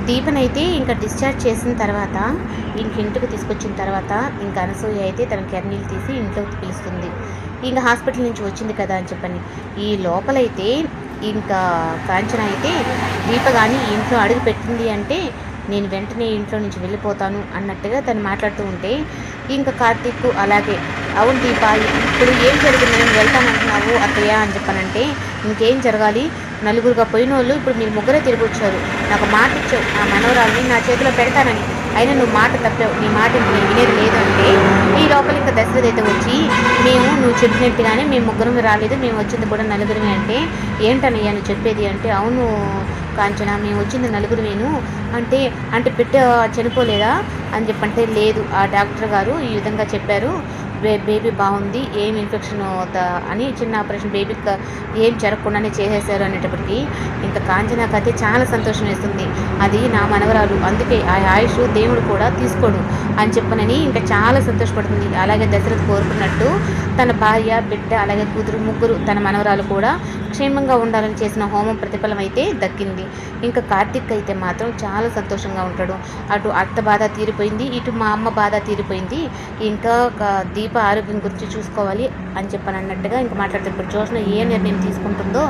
దీపనైతే ఇంకా డిశ్చార్జ్ చేసిన తర్వాత ఇంటికి తీసుకొచ్చిన తర్వాత ఇంకా అనసూయ అయితే తన కెర్నీలు తీసి ఇంట్లోకి పిలుస్తుంది. ఇంకా హాస్పిటల్ నుంచి వచ్చింది కదా అని చెప్పని. ఈ లోపలైతే ఇంకా కాంచన అయితే దీప కానీ ఇంట్లో అడుగు పెట్టింది అంటే నేను వెంటనే ఇంట్లో నుంచి వెళ్ళిపోతాను అన్నట్టుగా తను మాట్లాడుతూ ఉంటే ఇంకా కార్తీక్ అలాగే అవును దీప ఇప్పుడు ఏం జరిగింది, నేను వెళ్తానంటున్నావు అత్తయ్య అని చెప్పానంటే ఇంకేం జరగాలి, నలుగురుగా పోయిన వాళ్ళు ఇప్పుడు మీరు ముగ్గురే తిరిగి వచ్చారు, నాకు మాట ఇచ్చావు నా మనవరాల్ని నా చేతిలో పెడతానని, అయినా నువ్వు మాట తప్పావు, నీ మాట నేను వినేది లేదు అంటే ఈ లోపల ఇంకా దశరథ అయితే వచ్చి నువ్వు చెప్పినట్టుగానే మేము ముగ్గురం రాలేదు, మేము వచ్చింది కూడా నలుగురమే అంటే ఏంటనయ్యా నువ్వు చెప్పేది అంటే అవును కాంచన మేము వచ్చింది నలుగురుమేను అంటే అంటే బిడ్డ చనిపోలేదా అని చెప్పంటే లేదు ఆ డాక్టర్ గారు ఈ విధంగా చెప్పారు, బేబీ బాగుంది, ఏం ఇన్ఫెక్షన్ అని చిన్న ఆపరేషన్ బేబీకి ఏం జరగకుండానే చేసేసారు అనేటప్పటికీ ఇంకా కాంచనాకి అయితే చాలా సంతోషం వేస్తుంది. అది నా మనవరాలు, అందుకే ఆ ఆయుష్ దేవుడు కూడా తీసుకోడు అని చెప్పనని ఇంకా చాలా సంతోషపడుతుంది. అలాగే దశరథ కోరుకున్నట్టు తన భార్య బిడ్డ అలాగే కూతురు ముగ్గురు తన మనవరాలు కూడా క్షేమంగా ఉండాలని చేసిన హోమం ప్రతిఫలం అయితే దక్కింది. ఇంకా కార్తీక్ అయితే మాత్రం చాలా సంతోషంగా ఉంటాడు. అటు అత్త బాధ తీరిపోయింది, ఇటు మా అమ్మ బాధ తీరిపోయింది, ఇంకా దీప ఆరోగ్యం గురించి చూసుకోవాలి అని చెప్పని అన్నట్టుగా ఇంకా మాట్లాడుతూ ఇప్పుడు జ్యోత్స్న ఏ నిర్ణయం తీసుకుంటుందో